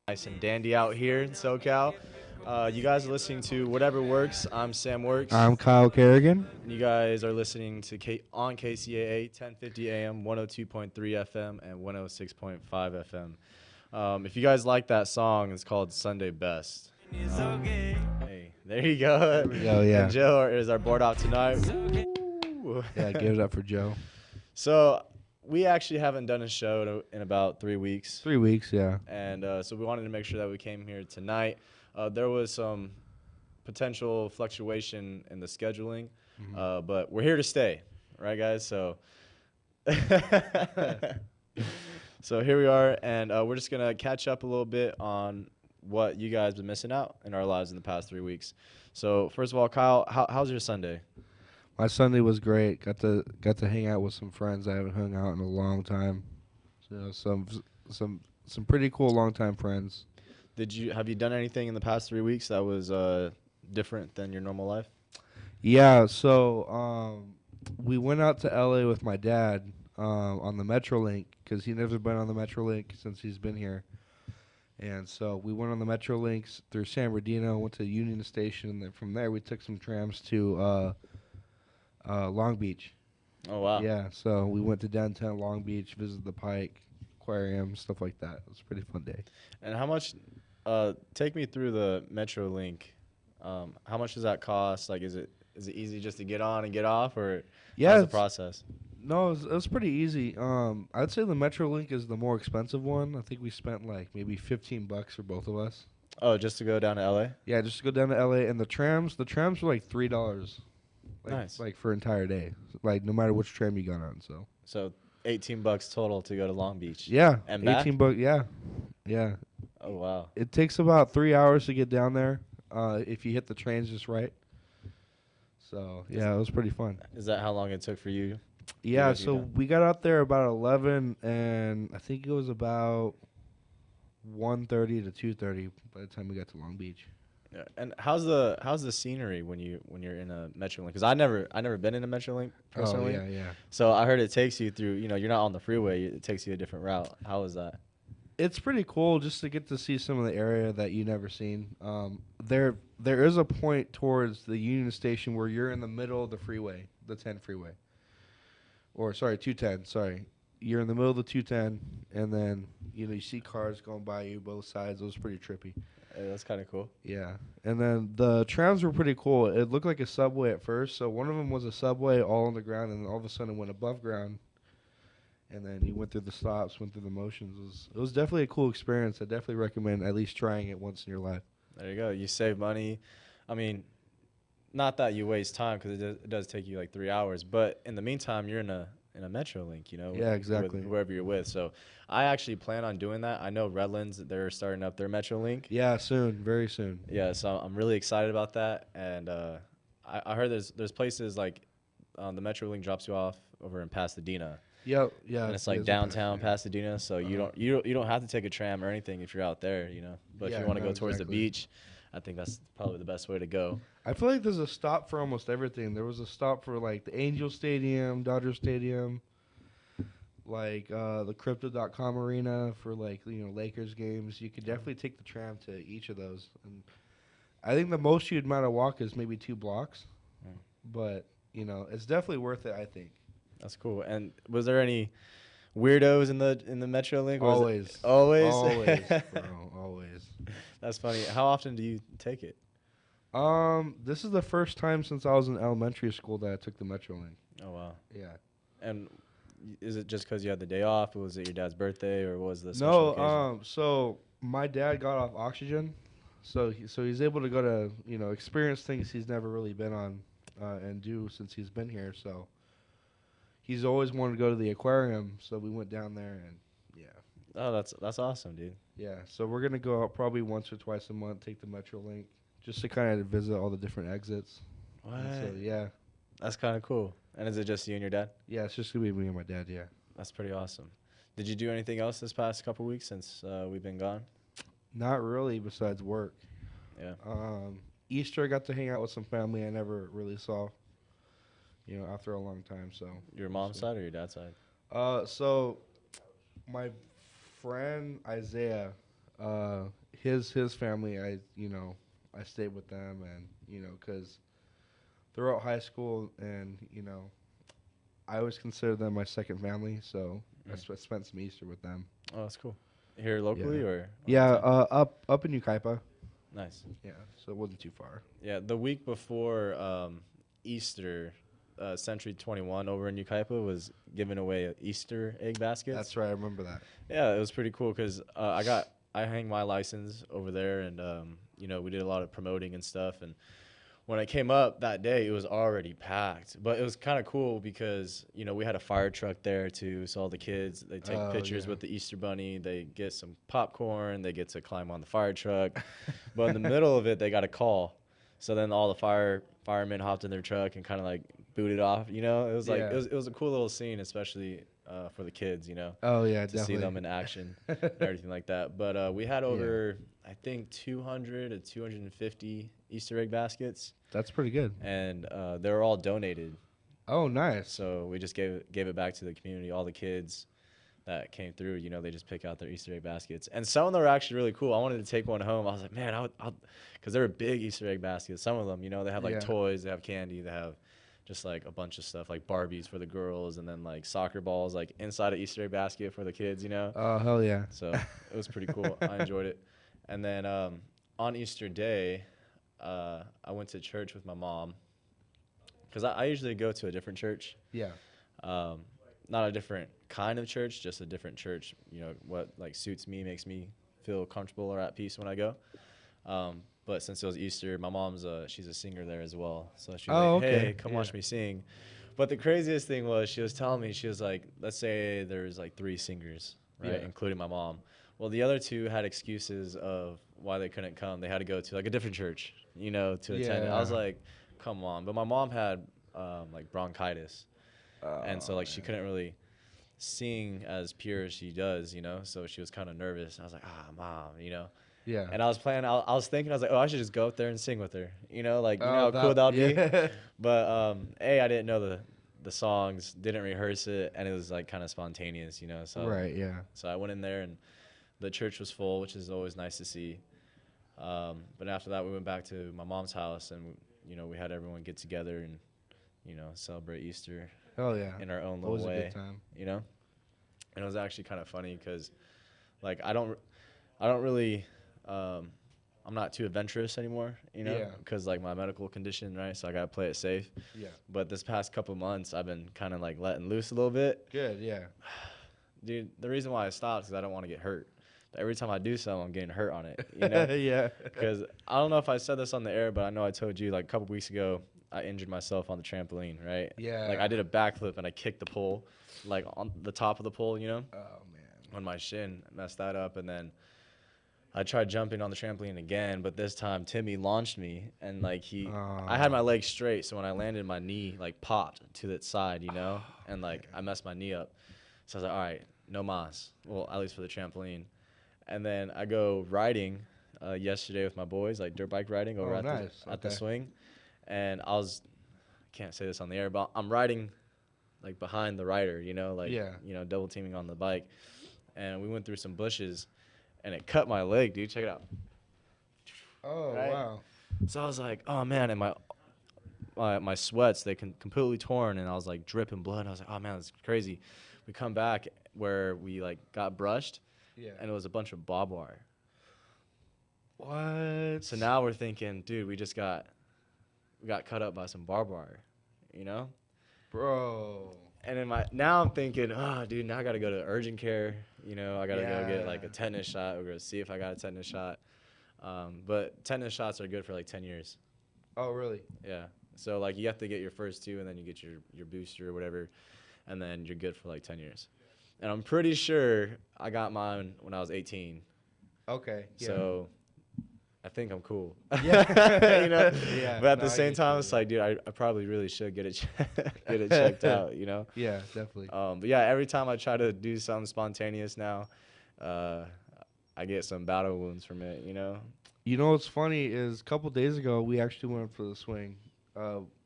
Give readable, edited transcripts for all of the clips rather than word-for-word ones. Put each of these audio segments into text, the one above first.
Nice and dandy out here in SoCal. You guys are listening to Whatever Works. I'm Sam Works, I'm Kyle Kerrigan. and you guys are listening to on KCAA 1050 AM, 102.3 FM, and 106.5 FM. If you guys like that song, it's called Sunday Best. Hey, there you go. There we go, yeah. And Joe is our board out tonight. Woo. Yeah, give it up for Joe. So we actually haven't done a show in about 3 weeks. 3 weeks, yeah. And so we wanted to make sure that we came here tonight. There was some potential fluctuation in the scheduling, but we're here to stay, right, guys? So, so here we are, and we're just gonna catch up a little bit on what you guys been missing out in our lives in the past 3 weeks. So, first of all, Kyle, how's your Sunday? My Sunday was great. Got to hang out with some friends I haven't hung out in a long time. So some pretty cool longtime friends. Have you done anything in the past 3 weeks that was different than your normal life? Yeah, so we went out to LA with my dad on the Metrolink because he never been on the Metrolink since he's been here. And so we went on the Metrolinks through San Bernardino, went to Union Station, and then from there we took some trams to Long Beach. Oh, wow. Yeah, so we went to downtown Long Beach, visited the Pike, aquarium, stuff like that. It was a pretty fun day. And how much, take me through the Metrolink. How much does that cost? Like, is it easy just to get on and get off, or how's the process? No, it was pretty easy. I'd say the Metrolink is the more expensive one. I think we spent like maybe $15 for both of us. Oh, just to go down to LA? Yeah, just to go down to LA. And the trams were like $3. Nice. Like for an entire day. Like no matter which tram you got on, So $18 total to go to Long Beach. Yeah. And back? $18, yeah. Yeah. Oh, wow. It takes about 3 hours to get down there, if you hit the trains just right. So yeah, it was pretty fun. Is that how long it took for you? Yeah, so we got out there about 11, and I think it was about 1:30 to 2:30 by the time we got to Long Beach. Yeah. And how's the scenery when you're in a Metrolink? Because I never been in a Metrolink personally. Oh yeah. So I heard it takes you through. You're not on the freeway. It takes you a different route. How is that? It's pretty cool just to get to see some of the area that you never seen. There is a point towards the Union Station where you're in the middle of the freeway, the 10 freeway. Or sorry, 210. Sorry, you're in the middle of the 210, and then you see cars going by you both sides. It was pretty trippy. Hey, that's kind of cool. Yeah, and then the trams were pretty cool. It looked like a subway at first. So one of them was a subway all on the ground, and then all of a sudden it went above ground. And then you went through the stops, went through the motions. It was definitely a cool experience. I definitely recommend at least trying it once in your life. There you go. You save money. I mean, not that you waste time because it does take you like 3 hours. But in the meantime, you're in a Metrolink, Yeah, exactly. with whoever you're with. So I actually plan on doing that. I know Redlands, they're starting up their Metrolink. Yeah, soon, very soon. Yeah, so I'm really excited about that. And I heard there's places like the Metrolink drops you off over in Pasadena. Yep, yeah. And it's like downtown Pasadena, so you don't have to take a tram or anything if you're out there, But if you want to go towards the beach, I think that's probably the best way to go. I feel like there's a stop for almost everything. There was a stop for like the Angel Stadium, Dodger Stadium, like the Crypto.com Arena for like Lakers games. You could definitely take the tram to each of those. And I think the most you'd amount to walk is maybe 2 blocks, but it's definitely worth it. I think. That's cool. And was there any weirdos in the Metrolink? Always, bro, always. That's funny. How often do you take it? This is the first time since I was in elementary school that I took the Metrolink. Oh wow. Yeah. And is it just because you had the day off? Or was it your dad's birthday, or was this? No. So my dad got off oxygen, so he's able to go to experience things he's never really been on, and do since he's been here. So. He's always wanted to go to the aquarium, so we went down there, and yeah. Oh, that's awesome, dude. Yeah, so we're gonna go out probably once or twice a month, take the Metrolink, just to kind of visit all the different exits. What? So yeah, that's kind of cool. And is it just you and your dad? Yeah, it's just gonna be me and my dad. Yeah. That's pretty awesome. Did you do anything else this past couple weeks since we've been gone? Not really, besides work. Yeah. Easter, I got to hang out with some family I never really saw. After a long time. So your mom's side or your dad's side? So my friend Isaiah, His family, I stayed with them, and because throughout high school, and I always consider them my second family, so spent some Easter with them. Oh, that's cool. Here locally Yeah. or Yeah, out of town? up in Ukaipa. Nice. Yeah, so it wasn't too far. Yeah, the week before Easter, Century 21 over in Ukaipa was giving away Easter egg baskets. That's right, I remember that. Yeah, it was pretty cool because I hang my license over there, and we did a lot of promoting and stuff. And when I came up that day, it was already packed. But it was kind of cool because we had a fire truck there too, so all the kids they take pictures with the Easter bunny. They get some popcorn. They get to climb on the fire truck. But in the middle of it, they got a call. So then all the firemen hopped in their truck and kind of like booted off. It was like it was a cool little scene, especially for the kids. Oh yeah, to definitely. see them in action and everything like that. But we had over I think 200 to 250 Easter egg baskets, That's pretty good. and they were all donated. Oh, nice. So we just gave it back to the community. All the kids that came through, they just pick out their Easter egg baskets, and some of them were actually really cool. I wanted to take one home. I was like, man, because they were big Easter egg baskets. Some of them, they have like toys, they have candy, they have just like a bunch of stuff like Barbies for the girls, and then like soccer balls like inside an Easter egg basket for the kids. Oh, hell yeah. So it was pretty cool. I enjoyed it. And then on Easter Day, I went to church with my mom because I usually go to a different church. Yeah. Not a different kind of church, just a different church. What like suits me, makes me feel comfortable or at peace when I go. But since it was Easter, my mom's she's a singer there as well. So she was like, hey, come watch me sing. But the craziest thing was she was telling me, she was like, let's say there's like 3 singers, right, including my mom. Well, the other 2 had excuses of why they couldn't come. They had to go to like a different church, to attend it. I was like, come on. But my mom had like bronchitis. And so like she couldn't really sing as pure as she does, so she was kind of nervous. I was like, mom, Yeah. And I was like, oh, I should just go up there and sing with her, how cool that would be. But I didn't know the songs, didn't rehearse it, and it was like kind of spontaneous, so Right, yeah. so I went in there and the church was full, which is always nice to see. But after that we went back to my mom's house, and we had everyone get together and celebrate Easter. Oh yeah. In our own little way. It was a good time. And it was actually kind of funny because, like, I don't really, I'm not too adventurous anymore, because like my medical condition, right? So I gotta play it safe. Yeah. But this past couple months, I've been kind of like letting loose a little bit. Good, yeah. Dude, the reason why I stopped is I don't want to get hurt. But every time I do something, I'm getting hurt on it. Yeah. Because I don't know if I said this on the air, but I know I told you like a couple weeks ago, I injured myself on the trampoline, right? Yeah. Like I did a backflip and I kicked the pole, like on the top of the pole, Oh man. on my shin, messed that up, and then I tried jumping on the trampoline again, but this time Timmy launched me, and like I had my leg straight, so when I landed, my knee like popped to its side, and like I messed my knee up. So I was like, all right, no mas. Well, at least for the trampoline. And then I go riding yesterday with my boys, like dirt bike riding over at the swing. And can't say this on the air, but I'm riding like behind the rider, double teaming on the bike. And we went through some bushes and it cut my leg, dude. Check it out. Oh, right? wow. So I was like, oh man, and my sweats, they completely torn, and I was like dripping blood. I was like, oh man, that's crazy. We come back where we like got brushed, and it was a bunch of barbed wire. What? So now we're thinking, dude, we got cut up by some barbed wire, Bro. And now I'm thinking, oh, dude, now I got to go to urgent care. I got to go get like a tetanus shot. We're going to see if I got a tetanus shot. But tetanus shots are good for like 10 years. Oh, really? Yeah. So like you have to get your first 2, and then you get your booster or whatever, and then you're good for like 10 years. And I'm pretty sure I got mine when I was 18. Okay. Yeah. So I think I'm cool. Yeah. Yeah. But at the same time, it's like, dude, I probably really should get it checked out, Yeah, definitely. But yeah, every time I try to do something spontaneous now, I get some battle wounds from it, You know what's funny is a couple days ago we actually went for the swing,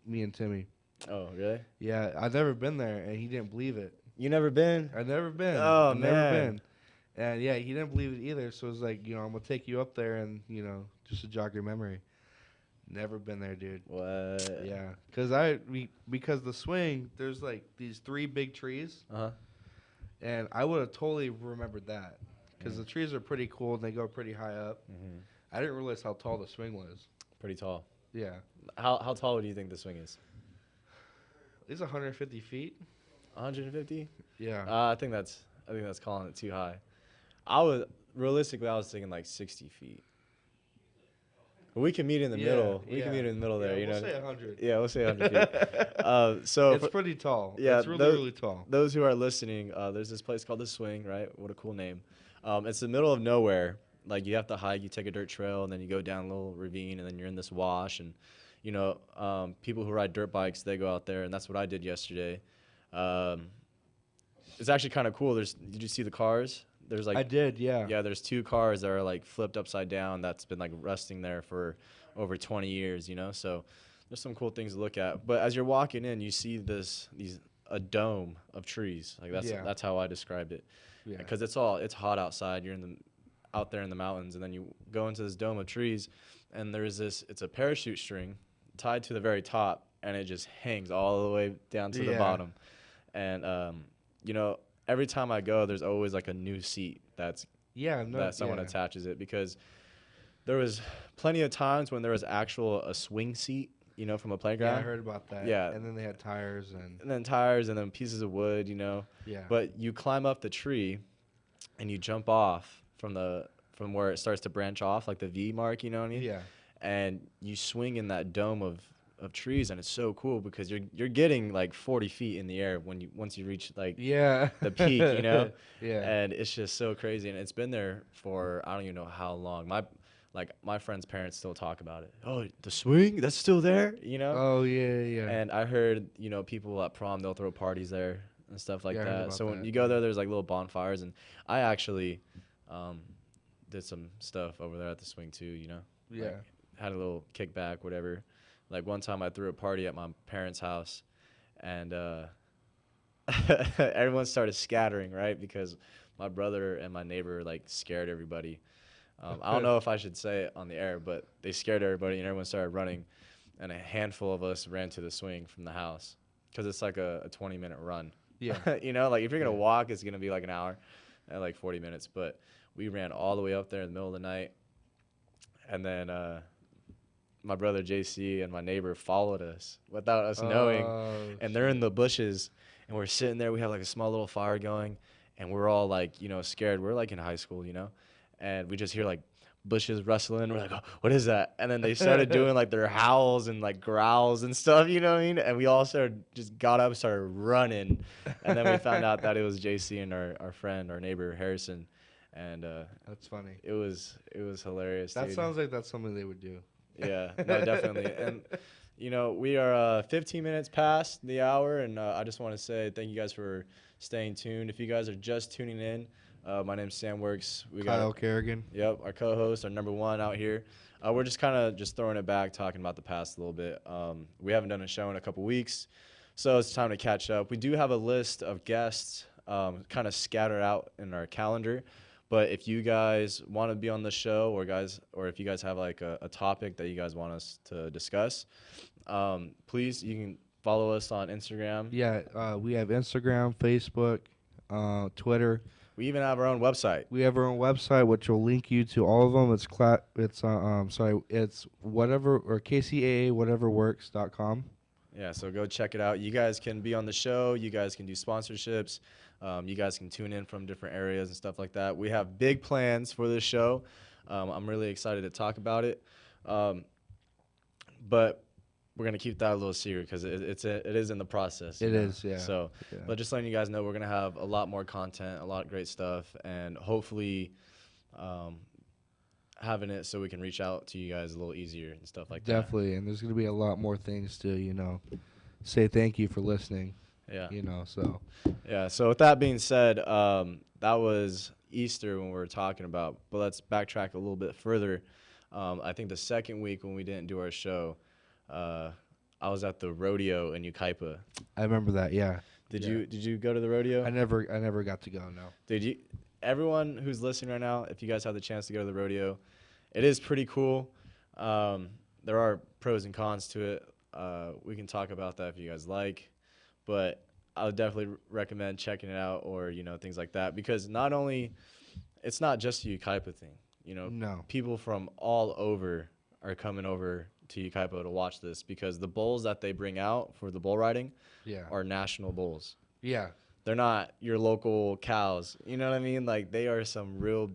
me and Timmy. Oh, really? Yeah, I've never been there, and he didn't believe it. You never been? I've never been. Oh, I've man. never been. And yeah, he didn't believe it either. So it was like, I'm gonna take you up there and just to jog your memory. Never been there, dude. What? Yeah, because the swing, there's like these three big trees, Uh huh. and I would have totally remembered that because the trees are pretty cool and they go pretty high up. Mm-hmm. I didn't realize how tall the swing was. Pretty tall. Yeah, How tall do you think the swing is? it's 150 feet. 150? Yeah, I think that's calling it too high. I was realistically I was thinking like 60 feet. But we can meet in the middle. We can meet in the middle there. Yeah, You we'll know. say 100. Yeah, we'll say 100 feet. So It's pretty tall. yeah, It's really, really tall. those who are listening, there's this place called the Swing, right? What a cool name. It's the middle of nowhere. Like you have to hike. You take a dirt trail, and then you go down a little ravine, and then you're in this wash. And people who ride dirt bikes, they go out there, and that's what I did yesterday. It's actually kind of cool. Did you see the cars? There's like I did, yeah. yeah, there's two cars that are like flipped upside down. That's been like resting there for over 20 years. So there's some cool things to look at. But as you're walking in, you see a dome of trees. Like that's how I described it. Yeah. Because it's hot outside. You're out there in the mountains, and then you go into this dome of trees, and it's a parachute string tied to the very top, and it just hangs all the way down to the bottom. And every time I go, there's always like a new seat that someone attaches it, because there was plenty of times when there was a swing seat, from a playground. Yeah, I heard about that. Yeah. And then they had tires and then pieces of wood, Yeah. But you climb up the tree and you jump off from where it starts to branch off, like the V mark, you know what I mean? Yeah. And you swing in that dome of trees, and it's so cool because you're getting like 40 feet in the air once you reach like the peak, Yeah. And it's just so crazy, and it's been there for I don't even know how long. My friend's parents still talk about it. Oh, the swing, that's still there, Oh yeah. And I heard people at prom, they'll throw parties there and stuff like Yeah, I heard that. about So when that. you go there's like little bonfires, and I actually did some stuff over there at the swing too, Yeah. Like, had a little kickback, whatever. Like one time I threw a party at my parents' house, and everyone started scattering, right? Because my brother and my neighbor like scared everybody. I don't know if I should say it on the air, but they scared everybody, and everyone started running, and a handful of us ran to the swing from the house, because it's like a 20-minute run. Yeah. Like if you're gonna walk, it's gonna be like an hour, and like 40 minutes. But we ran all the way up there in the middle of the night, and then my brother JC and my neighbor followed us without us knowing, and they're in the bushes, and we're sitting there. We have like a small little fire going, and we're all like, scared. We're like in high school, and we just hear like bushes rustling. We're like, oh, what is that? And then they started doing like their howls and like growls and stuff, you know what I mean? And we all just got up and started running, and then we found out that it was JC and our friend, our neighbor Harrison, and That's funny. it was hilarious. That dude. sounds like that's something they would do. Yeah, no, definitely. And, we are 15 minutes past the hour, and I just want to say thank you guys for staying tuned. If you guys are just tuning in, my name's Sam Works. We got Kyle Kerrigan. Yep, our co-host, our number one out here. We're just kind of just throwing it back, talking about the past a little bit. We haven't done a show in a couple weeks, so it's time to catch up. We do have a list of guests kind of scattered out in our calendar. But if you guys want to be on the show, or if you guys have like a topic that you guys want us to discuss, please, you can follow us on Instagram. Yeah, we have Instagram, Facebook, Twitter. We even have our own website. We have our own website, which will link you to all of them. It's whatever, or KCAA whateverworks.com. Yeah, so go check it out. You guys can be on the show. You guys can do sponsorships. You guys can tune in from different areas and stuff like that. We have big plans for this show. I'm really excited to talk about it. But we're going to keep that a little secret because it is in the process. It is, yeah. So, Yeah. But just letting you guys know, we're going to have a lot more content, a lot of great stuff, and hopefully having it so we can reach out to you guys a little easier and stuff like that. Definitely, and there's going to be a lot more things to, say thank you for listening. Yeah. So. Yeah, so with that being said, that was Easter when we were talking about, but let's backtrack a little bit further. I think the second week when we didn't do our show, I was at the rodeo in I remember that, yeah. Did you go to the rodeo? I never got to go, no. Did you? everyone who's listening right now, if you guys have the chance to go to the rodeo, it is pretty cool. There are pros and cons to it. We can talk about that if you guys like, but I would definitely recommend checking it out, or things like that, because not only it's not just a Ukaipa thing. No. People from all over are coming over to Ukaipa to watch this, because the bulls that they bring out for the bull riding Yeah. are national bulls. Yeah. They're not your local cows. You know what I mean? Like, they are some real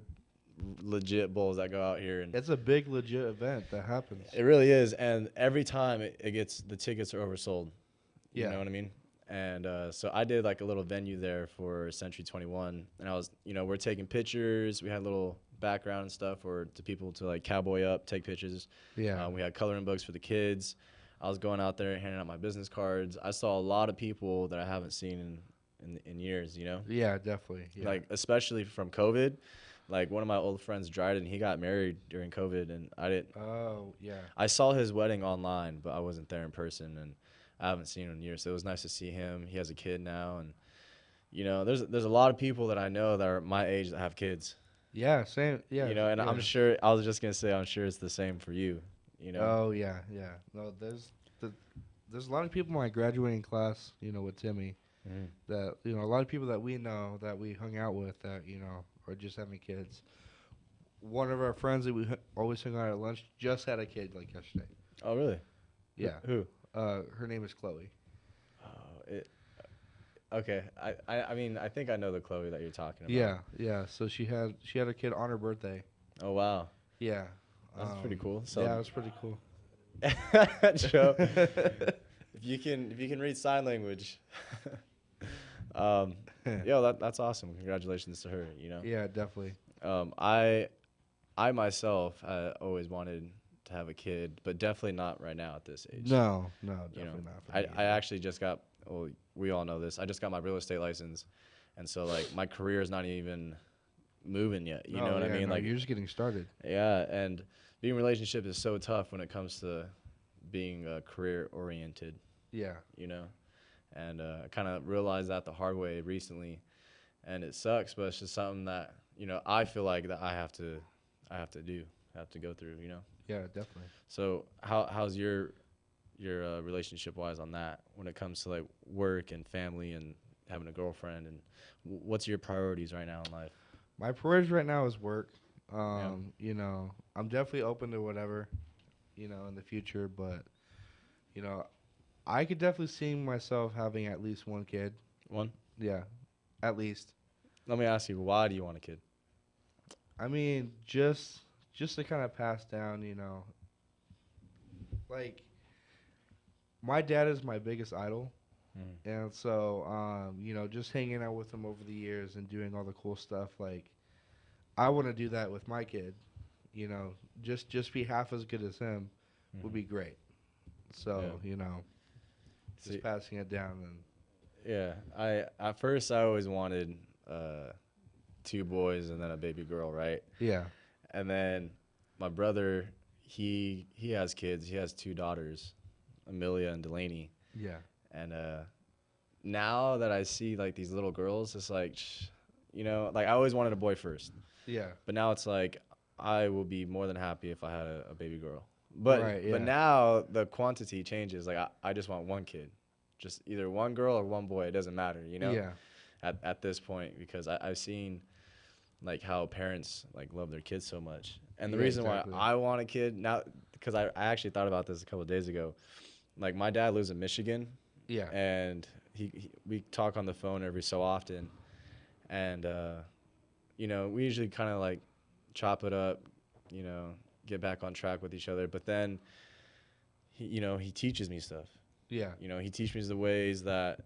legit bulls that go out here, and It's a big legit event that happens. it really is. And every time it gets, the tickets are oversold. You Yeah. know what I mean? And so I did like a little venue there for Century 21, and I was, we're taking pictures. We had a little background and stuff for to people to like cowboy up, take pictures. Yeah. We had coloring books for the kids. I was going out there handing out my business cards. I saw a lot of people that I haven't seen in years. Yeah, definitely. Yeah. Like, especially from COVID. Like, one of my old friends, Dryden, he got married during COVID, and I didn't. Oh, yeah. I saw his wedding online, but I wasn't there in person, and I haven't seen him in years. So it was nice to see him. He has a kid now, and there's a lot of people that I know that are my age that have kids. Yeah, same. Yeah. And yeah. I'm sure, I was just gonna say, I'm sure it's the same for you. Oh, yeah, yeah. No, there's a lot of people in my graduating class, with Timmy, that, a lot of people that we know, that we hung out with, that, are just having kids. One of our friends that we always hung out at lunch just had a kid, like, yesterday. Oh, really? Yeah. Who? Her name is Chloe. Oh, okay. I mean, I think I know the Chloe that you're talking about. Yeah, yeah. So she had a kid on her birthday. Oh, wow. Yeah. That's pretty cool. So yeah, it was pretty cool. Joe, if you can read sign language, that's awesome. Congratulations to her. Yeah, definitely. I myself always wanted to have a kid, but definitely not right now at this age. No, definitely not. For me. I actually just got. Well, we all know this. I just got my real estate license, and so like my career is not even moving yet. You know what I mean? No, Like, you're just getting started. Yeah, and being in a relationship is so tough when it comes to being career oriented. Yeah. And I kind of realized that the hard way recently, and it sucks, but it's just something that I feel like that I have to go through. Yeah, definitely. So how's your relationship wise on that when it comes to like work and family and having a girlfriend, and what's your priorities right now in life? My priorities right now is work. I'm definitely open to whatever, in the future, but I could definitely see myself having at least one kid. One? Yeah, at least. Let me ask you, why do you want a kid? I mean, just to kind of pass down, like, my dad is my biggest idol. And so, just hanging out with him over the years and doing all the cool stuff, like, I want to do that with my kid. Just be half as good as him would be great. So, just passing it down. Yeah, at first I always wanted 2 boys and then a baby girl, right? Yeah. And then my brother, he has kids. He has 2 daughters, Amelia and Delaney. Yeah. And now that I see like these little girls, it's like, like I always wanted a boy first. Yeah. But now it's like I will be more than happy if I had a baby girl. But Right, yeah. but now the quantity changes. Like I just want one kid, just either one girl or one boy. It doesn't matter, Yeah. At this point, because I've seen like how parents like love their kids so much. And the reason exactly. why I want a kid now, because I actually thought about this a couple of days ago. Like, my dad lives in Michigan. Yeah. And we talk on the phone every so often. And, we usually kind of like chop it up, get back on track with each other. But then, he teaches me stuff. Yeah. He teaches me the ways that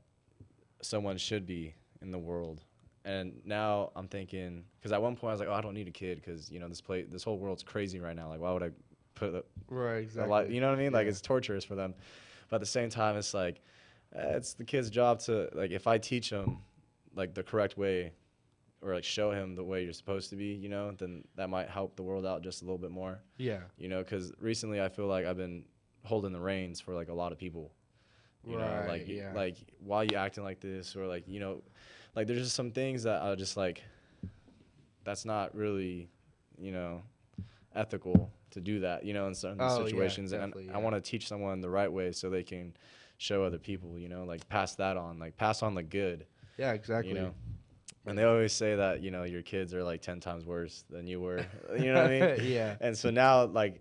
someone should be in the world. And now I'm thinking, because at one point I was like, oh, I don't need a kid because, this whole world's crazy right now. Like, why would I put Right, exactly. a lot, you know what I mean? Like, Yeah. it's torturous for them. But at the same time, it's like, it's the kid's job to, like, if I teach him, like, the correct way or, like, show him the way you're supposed to be, then that might help the world out just a little bit more. Yeah. Because recently I feel like I've been holding the reins for, like, a lot of people. Right, Like, yeah. like, why are you acting like this? Or, like, like, there's just some things that I just, like, that's not really, you know, ethical to do that, you know, in certain Oh yeah, situations. And definitely. I Yeah. want to teach someone the right way so they can show other people, you know, like pass that on, like pass on the good, Yeah, you exactly. know. And they always say that, you know, your kids are like 10 times worse than you were, you know what I mean? Yeah. And so now, like,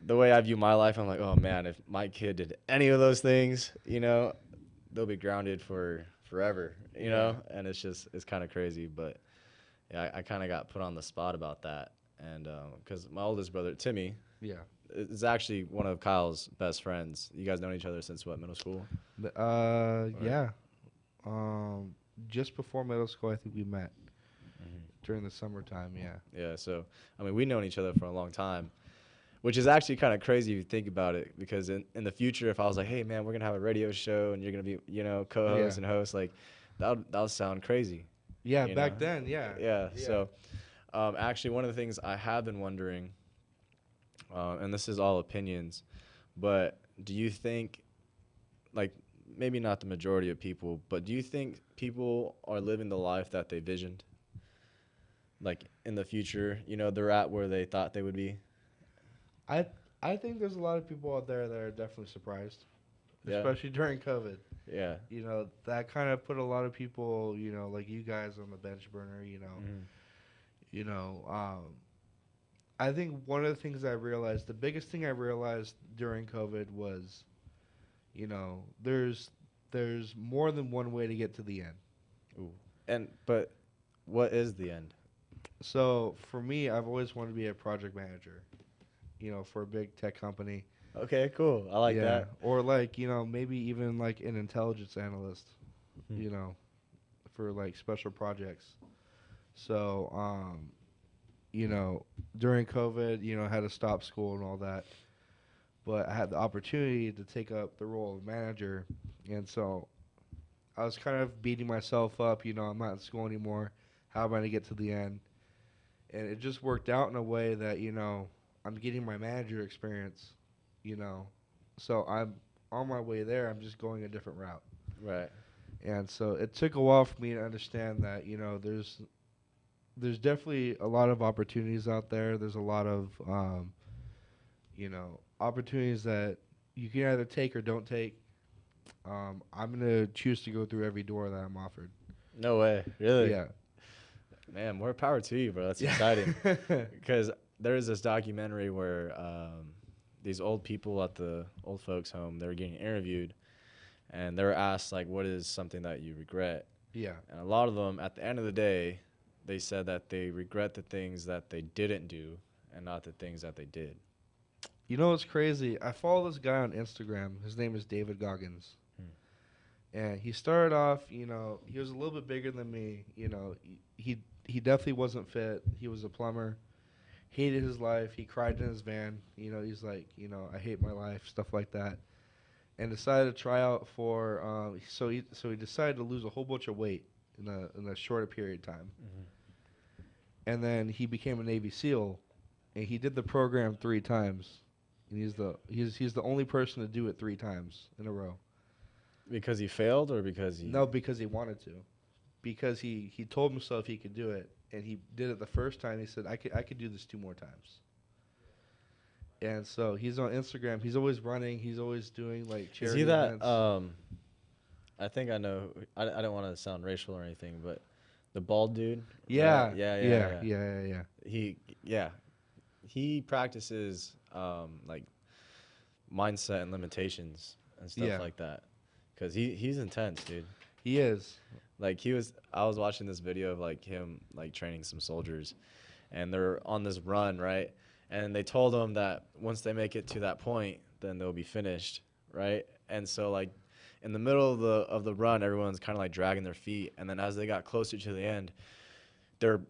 the way I view my life, I'm like, oh man, if my kid did any of those things, you know, they'll be grounded for forever, you Yeah. know? And it's kind of crazy. But yeah, I kind of got put on the spot about that. And because my oldest brother, Timmy, Yeah. is actually one of Kyle's best friends. You guys known each other since what, middle school? Or, Yeah. Um, just before middle school, I think we met Mhm. during the summertime. Yeah. Yeah, so, I mean, we've known each other for a long time. Which is actually kind of crazy if you think about it, because in the future, if I was like, hey man, we're gonna have a radio show and you're gonna be, you know, Yeah. co-host and host, like that would sound crazy, Yeah. you know? Back then. Yeah. Yeah. Yeah. So actually, one of the things I have been wondering, and this is all opinions, but do you think, like, maybe not the majority of people, but do you think people are living the life that they visioned, like in the future? You know, they're at where they thought they would be. I I think there's a lot of people out there that are definitely surprised, Yeah. especially during COVID. Yeah. You know, that kind of put a lot of people, like you guys on the bench burner. Hmm. You know, I think one of the things I realized, the biggest thing I realized during COVID was, there's more than one way to get to the end. Ooh. But what is the end? So for me, I've always wanted to be a project manager, for a big tech company. Okay, cool. I like Yeah, that. or like, maybe even like an intelligence analyst, Hmm. you know, for like special projects. So, during COVID, I had to stop school and all that, but I had the opportunity to take up the role of manager, and so I was kind of beating myself up. I'm not in school anymore. How am I gonna get to the end? And it just worked out in a way that I'm getting my manager experience. You know, so I'm on my way there. I'm just going a different route. Right. And so it took a while for me to understand that there's definitely a lot of opportunities out there. There's a lot of opportunities that you can either take or don't take. I'm gonna choose to go through every door that I'm offered. No way. Really? Yeah. Man, more power to you, bro. That's Yeah. exciting. Because there is this documentary where these old people at the old folks' home, they were getting interviewed, and they were asked, like, what is something that you regret? Yeah. And a lot of them, at the end of the day, they said that they regret the things that they didn't do and not the things that they did. You know what's crazy? I follow this guy on Instagram. His name is David Goggins. Hmm. And he started off, he was a little bit bigger than me. He definitely wasn't fit. He was a plumber. Hated his life. He cried in his van. He's like, I hate my life, stuff like that. And decided to try out for. So he decided to lose a whole bunch of weight in a shorter period of time. Hmm. And then he became a Navy SEAL, and he did the program 3 times. And he's the only person to do it 3 times in a row. Because he failed or because he. No, because he wanted to. Because he told himself he could do it, and he did it the first time. He said, I could do this 2 more times. And so he's on Instagram. He's always running. He's always doing like Is charity he that? events. I think I know. I don't want to sound racial or anything, but the bald dude. Yeah, right? Yeah, yeah. Yeah. He practices like mindset and limitations and stuff Yeah. like that. Cause he's intense, dude. He is. Like I was watching this video of like him like training some soldiers, and they're on this run, right? And they told him that once they make it to that point, then they'll be finished, right? And so like in the middle of the run, everyone's kind of like dragging their feet, and then as they got closer to the end, their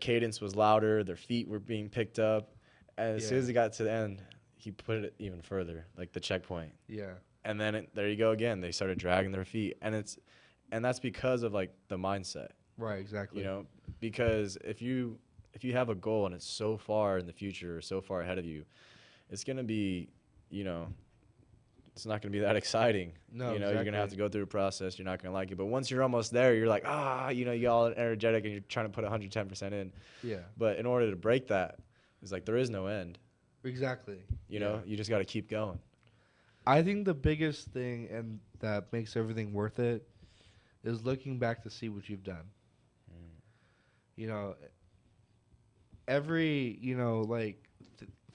cadence was louder, their feet were being picked up, and as soon as he got to the end, he put it even further, like the checkpoint. Yeah. And then there you go again. They started dragging their feet, and that's because of like the mindset, Right. Exactly. because if you have a goal and it's so far in the future or so far ahead of you, it's gonna be, you know, it's not going to be that exciting. No, you know, you're going to have to exactly. go through a process. You're not going to like it. But once you're almost there, you're like, you know, you're all energetic and you're trying to put 110% in. Yeah, But in order to break that, it's like there is no end. exactly. You know, you just got to keep going. I think the biggest thing and that makes everything worth it is looking back to see what you've done. You know, every, you know, like,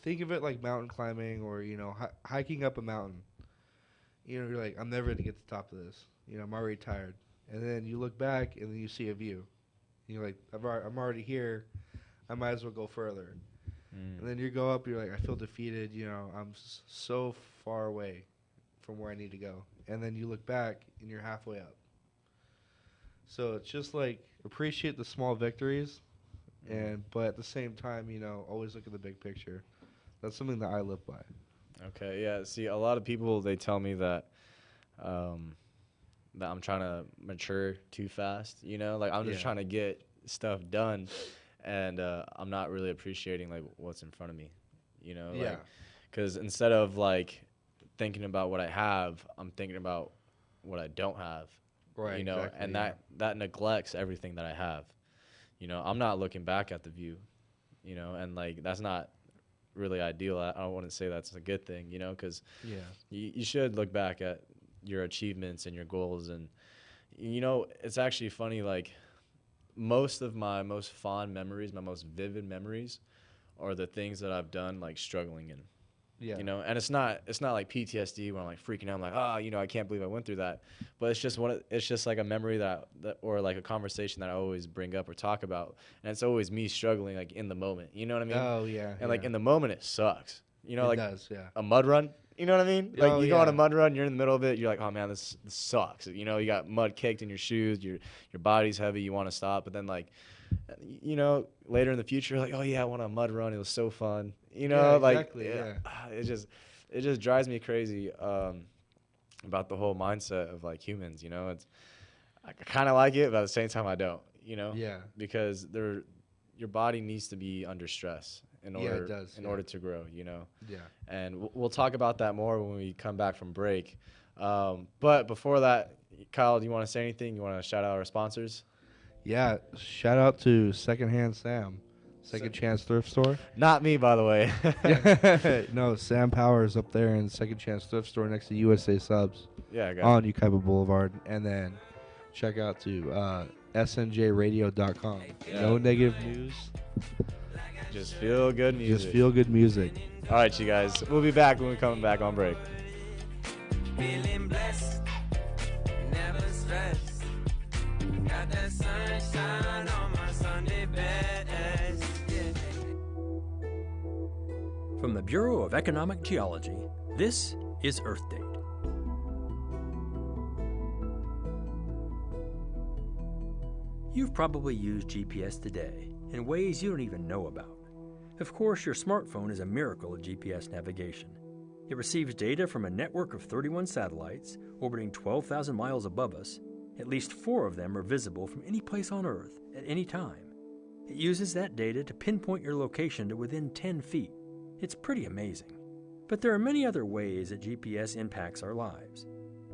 think of it like mountain climbing or, you know, hiking up a mountain. You know, you're like, I'm never going to get to the top of this. You know, I'm already tired. And then you look back and then you see a view. You're like, I'm already here. I might as well go further. And then you go up, you're like, I feel defeated. You know, I'm so far away from where I need to go. And then you look back and you're halfway up. So it's just like appreciate the small victories, but at the same time, you know, always look at the big picture. That's something that I live by. Okay, yeah. See, a lot of people, they tell me that that I'm trying to mature too fast, you know? Like, I'm just trying to get stuff done, and I'm not really appreciating, like, what's in front of me, you know? Yeah. Because instead of, like, thinking about what I have, I'm thinking about what I don't have. Right, you know, exactly, and yeah. that neglects everything that I have. You know, I'm not looking back at the view, you know, and like that's not really ideal. I don't want to say that's a good thing, you know, because you should look back at your achievements and your goals. And, you know, it's actually funny, like most of my most fond memories, my most vivid memories are the things that I've done like struggling in. Yeah. You know, and it's not like PTSD where I'm like freaking out. I'm like, you know, I can't believe I went through that. But it's just like a memory that or like a conversation that I always bring up or talk about, and it's always me struggling like in the moment. You know what I mean? Oh, yeah. And like in the moment, it sucks. You know, It like does, yeah. a mud run. You know what I mean? Like Oh, you go on a yeah. mud run, you're in the middle of it. You're like, oh man, this sucks. You know, you got mud caked in your shoes. Your body's heavy. You want to stop, but then like, you know, later in the future, like, oh yeah, I went on a mud run. It was so fun. You know, Yeah, like exactly, yeah. it just drives me crazy about the whole mindset of like humans. You know, I kind of like it, but at the same time, I don't. You know, Yeah. because your body needs to be under stress in order it does, in yeah. order to grow. You know, Yeah. and we'll talk about that more when we come back from break. But before that, Kyle, do you want to say anything? You want to shout out our sponsors? Yeah. Shout out to Secondhand Sam, Second Chance Thrift Store. Not me, by the way. Yeah. No, Sam Powers up there in Second Chance Thrift Store next to USA Subs Yeah, I got on Ukaiba Boulevard. And then check out to snjradio.com. Yeah. No negative news. Just feel good music. Just feel good music. All right, you guys. We'll be back when we come back on break. Feeling blessed, never stressed. Got that sunshine on my Sunday best. Yeah. From the Bureau of Economic Geology, this is Earth Date. You've probably used GPS today in ways you don't even know about. Of course, your smartphone is a miracle at GPS navigation. It receives data from a network of 31 satellites orbiting 12,000 miles above us. At least 4 of them are visible from any place on Earth at any time. It uses that data to pinpoint your location to within 10 feet. It's pretty amazing. But there are many other ways that GPS impacts our lives.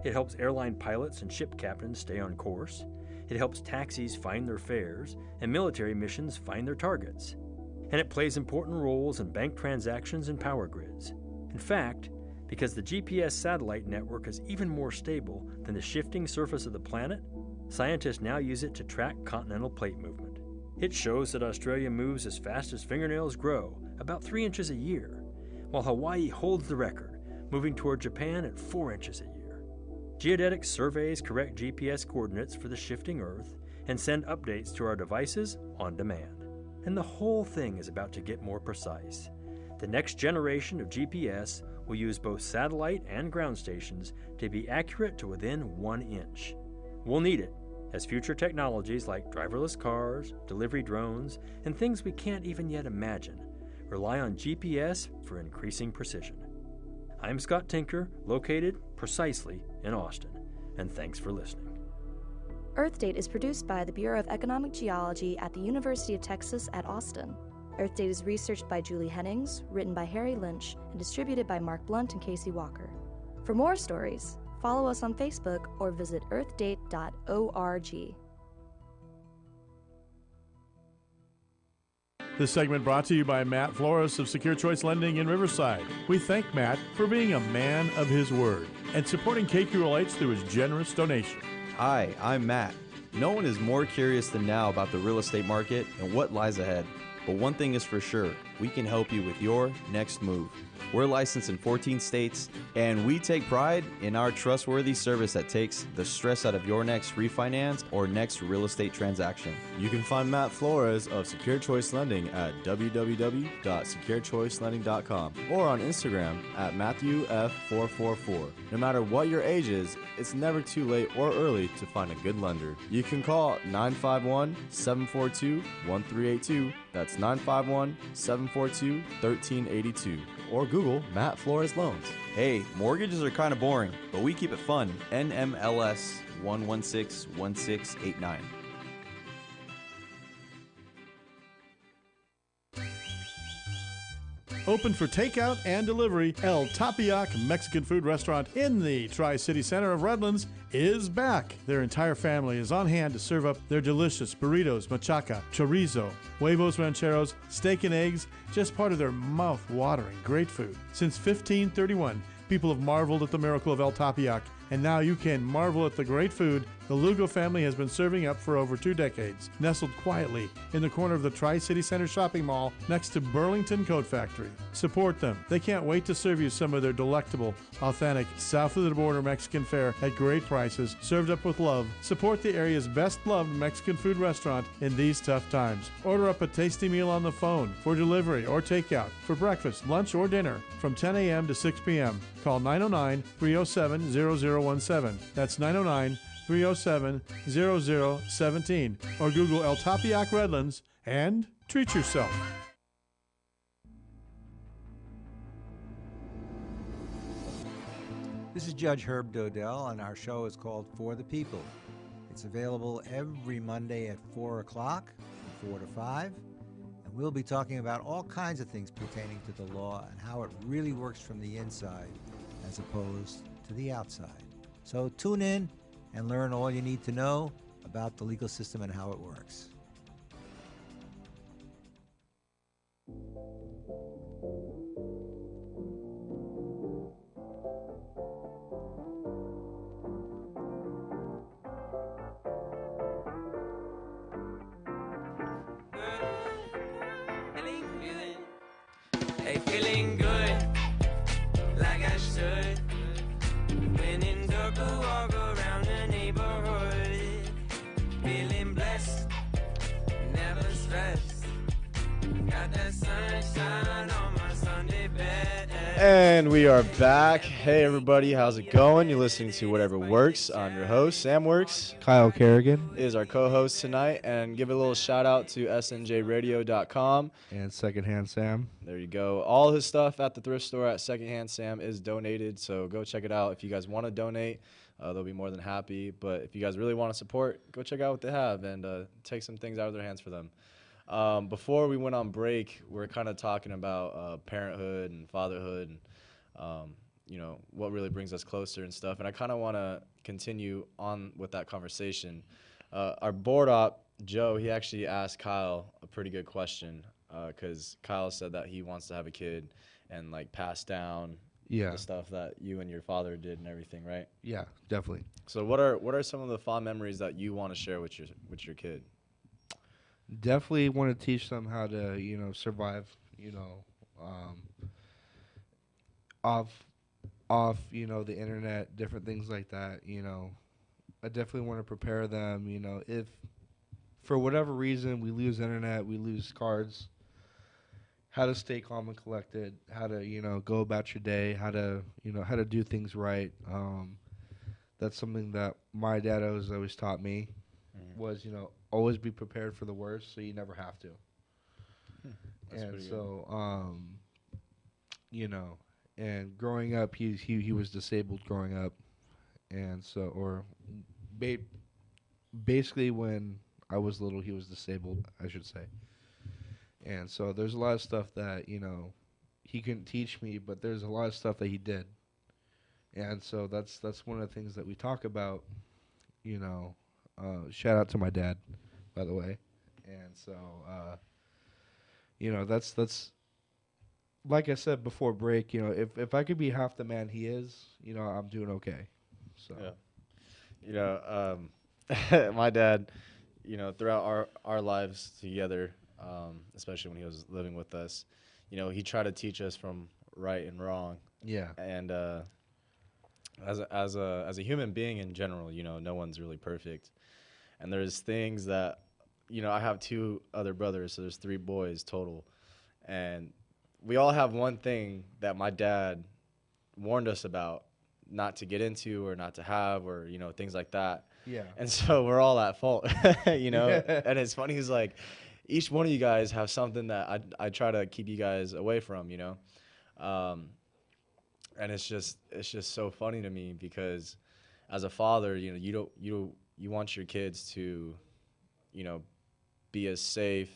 It helps airline pilots and ship captains stay on course. It helps taxis find their fares and military missions find their targets. And it plays important roles in bank transactions and power grids. In fact, because the GPS satellite network is even more stable than the shifting surface of the planet, scientists now use it to track continental plate movement. It shows that Australia moves as fast as fingernails grow, about 3 inches a year, while Hawaii holds the record, moving toward Japan at 4 inches a year. Geodetic surveys correct GPS coordinates for the shifting Earth and send updates to our devices on demand. And the whole thing is about to get more precise. The next generation of GPS will use both satellite and ground stations to be accurate to within 1 inch. We'll need it, as future technologies like driverless cars, delivery drones, and things we can't even yet imagine rely on GPS for increasing precision. I'm Scott Tinker, located precisely in Austin, and thanks for listening. Earth Date is produced by the Bureau of Economic Geology at the University of Texas at Austin. Earth Date is researched by Julie Hennings, written by Harry Lynch, and distributed by Mark Blunt and Casey Walker. For more stories, follow us on Facebook or visit earthdate.org. This segment brought to you by Matt Flores of Secure Choice Lending in Riverside. We thank Matt for being a man of his word and supporting KQLH through his generous donation. Hi, I'm Matt. No one is more curious than now about the real estate market and what lies ahead. But one thing is for sure, we can help you with your next move. We're licensed in 14 states, and we take pride in our trustworthy service that takes the stress out of your next refinance or next real estate transaction. You can find Matt Flores of Secure Choice Lending at www.securechoicelending.com or on Instagram at MatthewF444. No matter what your age is, it's never too late or early to find a good lender. You can call 951-742-1382. That's 951-742-1382. Or Google Matt Flores Loans. Hey, mortgages are kind of boring, but we keep it fun. NMLS 1161689. Open for takeout and delivery, El Tapiac Mexican food restaurant in the Tri-City Center of Redlands is back. Their entire family is on hand to serve up their delicious burritos, machaca, chorizo, huevos rancheros, steak and eggs, just part of their mouth-watering great food. Since 1531, people have marveled at the miracle of El Tapiac, and now you can marvel at the great food the Lugo family has been serving up for over 2 decades, nestled quietly in the corner of the Tri-City Center shopping mall next to Burlington Coat Factory. Support them. They can't wait to serve you some of their delectable, authentic, south-of-the-border Mexican fare at great prices, served up with love. Support the area's best-loved Mexican food restaurant in these tough times. Order up a tasty meal on the phone for delivery or takeout for breakfast, lunch, or dinner from 10 a.m. to 6 p.m. Call 909-307-0017. That's 909-307-0017 or Google El Tapiac Redlands and treat yourself. This is Judge Herb Dodell, and our show is called For the People. It's available every Monday at 4 o'clock, from 4 to 5, and we'll be talking about all kinds of things pertaining to the law and how it really works from the inside as opposed to the outside. So tune in and learn all you need to know about the legal system and how it works. Hey, feeling good, like I should. When in dark, I walk around the neighborhood. Feeling blessed, never stressed. Got that sunshine on my Sunday best. And we are back. Hey everybody, how's it going? You're listening to Whatever Works. I'm your host, Sam Works. Kyle Kerrigan Is our co-host tonight, and give a little shout out to snjradio.com. and Secondhand Sam. There you go. All his stuff at the thrift store at Secondhand Sam is donated, so go check it out. If you guys want to donate, they'll be more than happy. But if you guys really want to support, go check out what they have and take some things out of their hands for them. Before we went on break, we are kind of talking about parenthood and fatherhood and, you know, what really brings us closer and stuff. And I kind of want to continue on with that conversation. Our board op, Joe, he actually asked Kyle a pretty good question because Kyle said that he wants to have a kid and, like, pass down the stuff that you and your father did and everything, right? Yeah, definitely. So what are some of the fond memories that you want to share with your kid? Definitely want to teach them how to, survive, off, the internet, different things like that, I definitely want to prepare them, if for whatever reason we lose internet, we lose cards, how to stay calm and collected, how to, go about your day, how to do things right. That's something that my dad always taught me was, always be prepared for the worst so you never have to. And so, and growing up, he was disabled growing up. And so, basically when I was little, he was disabled, I should say. And so there's a lot of stuff that, he couldn't teach me, but there's a lot of stuff that he did. And so that's one of the things that we talk about. You know, shout out to my dad, by the way. And so, you know, that's like I said before break. You know, if I could be half the man he is, you know, I'm doing okay. So Yeah. You know, my dad, you know, throughout our lives together, especially when he was living with us, you know, he tried to teach us from right and wrong. yeah, And as a human being in general, you know, no one's really perfect. And there's things that, you know, I have two other brothers, so there's three boys total. And we all have one thing that my dad warned us about not to get into or not to have, or, you know, things like that. yeah, And so we're all at fault, you know. And it's funny, he's like, each one of you guys have something that I try to keep you guys away from, you know. And it's just so funny to me because as a father, you know, you want your kids to, you know, be as safe,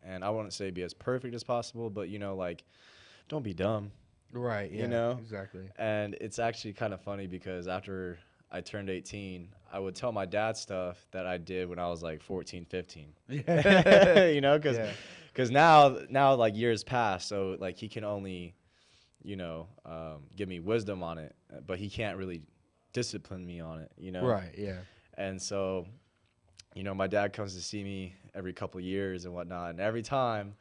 and I wouldn't say be as perfect as possible, but, you know, like, don't be dumb, right, yeah, you know. exactly. And it's actually kind of funny because after I turned 18, I would tell my dad stuff that I did when I was like 14, 15. Yeah, You know, because now like years pass, so like he can only, you know, give me wisdom on it, but he can't really discipline me on it, you know. right, yeah, And so, you know, my dad comes to see me every couple of years and whatnot, and every time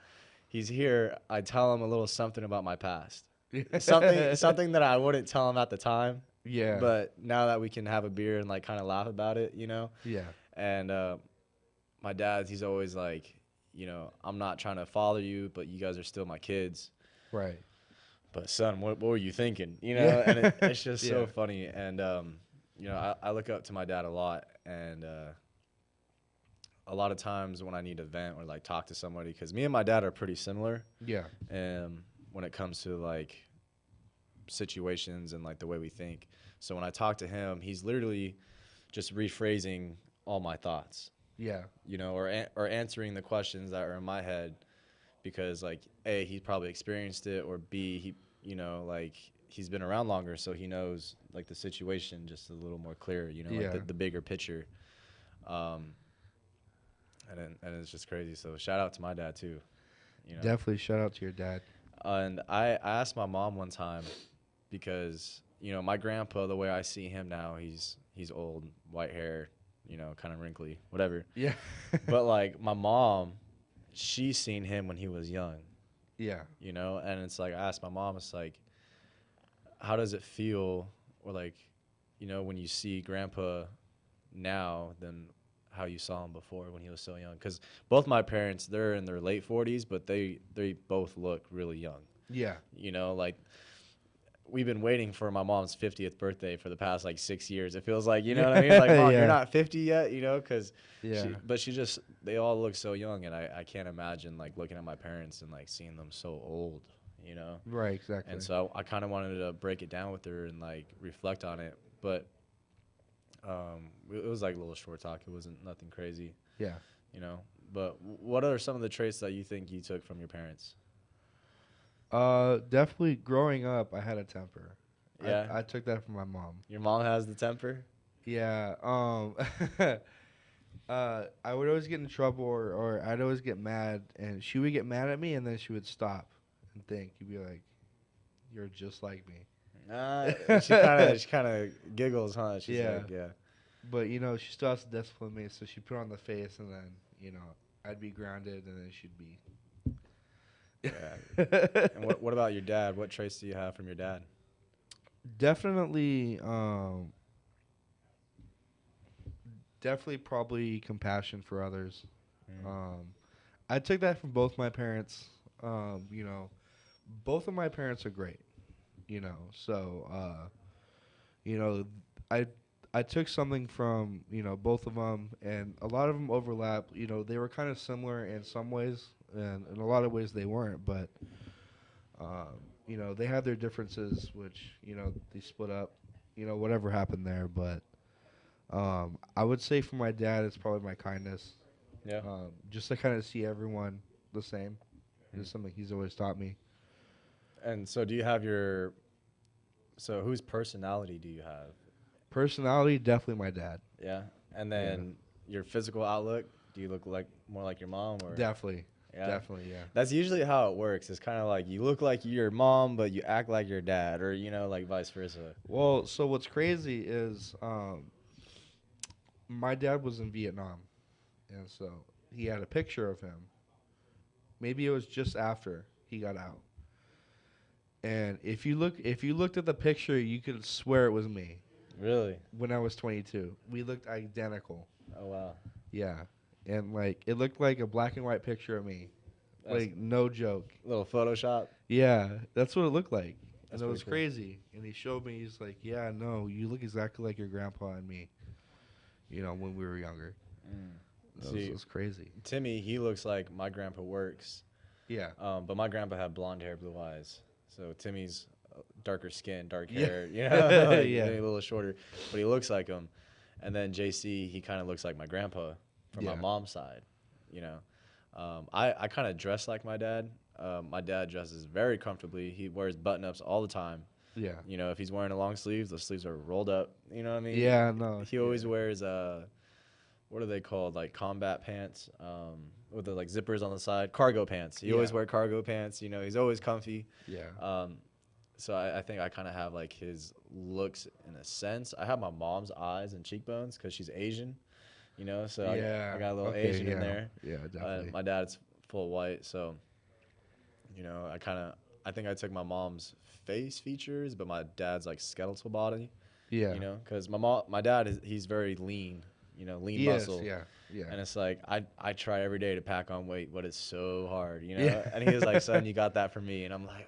he's here, I tell him a little something about my past, something that I wouldn't tell him at the time. yeah, But now that we can have a beer and like kind of laugh about it, you know. yeah, And my dad, he's always like, you know, I'm not trying to father you, but you guys are still my kids. right, But son, what were you thinking? You know, Yeah. and it's just so Yeah. funny. And you know, I look up to my dad a lot, and a lot of times when I need to vent or like talk to somebody, because me and my dad are pretty similar, yeah, when it comes to like situations and like the way we think. So when I talk to him, he's literally just rephrasing all my thoughts, yeah, you know, or answering the questions that are in my head, because like A, he probably experienced it, or B, he, you know, like he's been around longer, so he knows like the situation just a little more clear, you know, Yeah. like the bigger picture. And it's just crazy. So shout out to my dad too, you know. definitely shout out to your dad. And I asked my mom one time, because, you know, my grandpa, the way I see him now, he's old, white hair, you know, kind of wrinkly, whatever. Yeah, But like my mom, she's seen him when he was young, yeah, you know. And it's like, I asked my mom, it's like, how does it feel, or like, you know, when you see grandpa now than how you saw him before when he was so young? Because both my parents, they're in their late 40s, but they both look really young, yeah, you know. Like, we've been waiting for my mom's 50th birthday for the past like 6 years. It feels like, you know what I mean? Like, Mom, Yeah. you're not 50 yet, you know, because yeah, they all look so young, and I can't imagine like looking at my parents and like seeing them so old, you know. right, exactly. And so I kind of wanted to break it down with her and like reflect on it, but it was like a little short talk. It wasn't nothing crazy, yeah. you know. But what are some of the traits that you think you took from your parents? Definitely growing up, I had a temper. Yeah. I took that from my mom. Your mom has the temper? Yeah. I would always get in trouble, or I'd always get mad, and she would get mad at me, and then she would stop and think. You'd be like, "You're just like me." She kind of giggles, huh? She's Yeah. like, yeah. But you know, she still has to discipline me, so she put on the face, and then you know, I'd be grounded, and then she'd be. Yeah. And what about your dad? What traits do you have from your dad? Definitely, definitely, probably compassion for others. I took that from both my parents. You know, both of my parents are great. You know, so you know, I took something from both of them, and a lot of them overlap. You know, they were kind of similar in some ways, and in a lot of ways they weren't. But you know, they had their differences, which they split up. You know, whatever happened there, but I would say for my dad, it's probably my kindness. Yeah. Just to kind of see everyone the same. Is something he's always taught me. And so do you have your So whose personality do you have? Personality, definitely my dad. Yeah. And then your physical outlook, do you look like more like your mom or? Definitely. Yeah. Definitely, yeah. That's usually how it works. It's kind of like you look like your mom, but you act like your dad, or like vice versa. Well, so what's crazy is my dad was in Vietnam, and so he had a picture of him. Maybe it was just after he got out. And if you looked at the picture, you could swear it was me Really? when I was 22. We looked identical. Oh wow. Yeah. And like it looked like a black and white picture of me. That's Like no joke. little Photoshop. Yeah, that's what it looked like. That's And it was pretty cool. crazy. And he showed me, he's like, yeah, no, you look exactly like your grandpa and me, when we were younger. See, It was crazy. Timmy, he looks like my grandpa works. Yeah. But my grandpa had blonde hair, blue eyes. So Timmy's darker skin, dark Yeah. hair, like, Yeah. maybe a little shorter, but he looks like him. And then JC, he kind of looks like my grandpa from my Yeah. mom's side. I kind of dress like my dad. My dad dresses very comfortably. He wears button-ups all the time. Yeah. If he's wearing a long sleeves, the sleeves are rolled up. You know what I mean? Yeah, no. He always wears what are they called? Like combat pants, with the like zippers on the side. Cargo pants. He always Yeah. wear cargo pants. He's always comfy. Yeah. So I think I kind of have like his looks in a sense. I have my mom's eyes and cheekbones because she's Asian. So Yeah. I got a little Okay, Asian in yeah. there. Yeah, definitely. My dad's full white, so I think I took my mom's face features, but my dad's like skeletal body. Yeah. Because my dad he's very lean. Lean Yes, muscle. yeah. Yeah. And it's like I try every day to pack on weight, but it's so hard. Yeah. And he was like, "Son, you got that from me," and I'm like,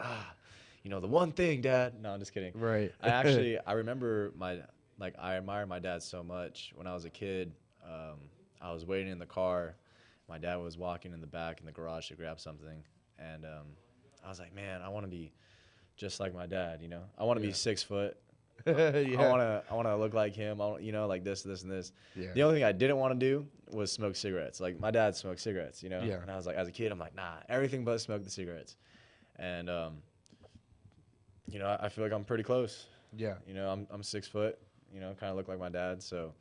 the one thing, Dad. No, I'm just kidding. Right. I remember I admire my dad so much. When I was a kid, I was waiting in the car. My dad was walking in the back in the garage to grab something, and I was like, man, I want to be just like my dad. I want to be 6 foot. Yeah. I want to look like him. Like this, this, and this. Yeah. The only thing I didn't want to do was smoke cigarettes. Like my dad smoked cigarettes. Yeah. And I was like, as a kid, I'm like, nah, everything but smoke the cigarettes. And I feel like I'm pretty close. Yeah. I'm 6 foot. Kind of look like my dad. So,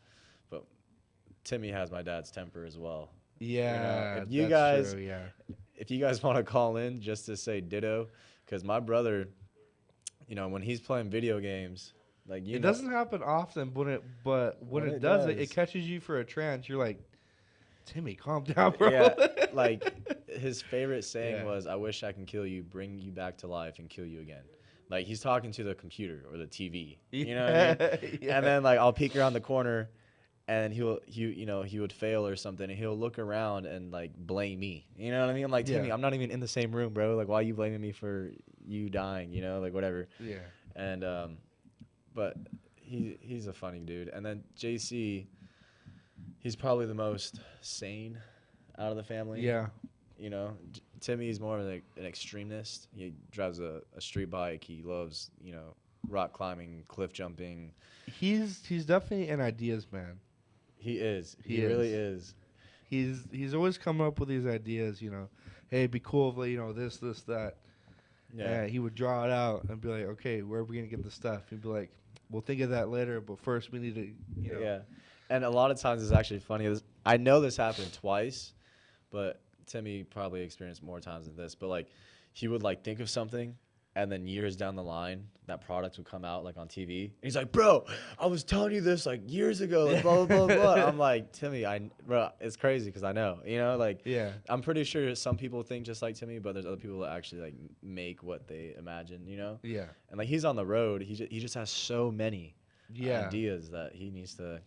but Timmy has my dad's temper as well. Yeah. If you that's guys, true, yeah. if you guys want to call in just to say ditto, because my brother, when he's playing video games, like It doesn't happen often, but when it does, it catches you for a trance. You're like, Timmy, calm down, bro. Yeah, like his favorite saying Yeah. was, "I wish I can kill you, bring you back to life, and kill you again." Like he's talking to the computer or the TV. You know what I mean? Yeah. And then like I'll peek around the corner, and he would fail or something, and he'll look around and like blame me. You know what I mean? I'm like, Timmy, Yeah. I'm not even in the same room, bro. Like, why are you blaming me for you dying? Like whatever. Yeah. And but he's a funny dude. And then JC, he's probably the most sane out of the family. Yeah. Timmy's more of an extremist. He drives a street bike. He loves, rock climbing, cliff jumping. He's definitely an ideas man. He is. He He really is. He's always coming up with these ideas, hey, it'd be cool if this, that. Yeah. And he would draw it out and be like, okay, where are we gonna get the stuff? He'd be like, we'll think of that later, but first we need to, Yeah. And a lot of times it's actually funny. I know this happened twice, but Timmy probably experienced more times than this. But like, he would like think of something, and then years down the line, that product would come out like on TV. And he's like, "Bro, I was telling you this like years ago." Like, blah blah blah blah. I'm like, Timmy, bro, it's crazy because I know, like. Yeah. I'm pretty sure some people think just like Timmy, but there's other people that actually like make what they imagine, Yeah. And like he's on the road, he just has so many Yeah. ideas that he needs to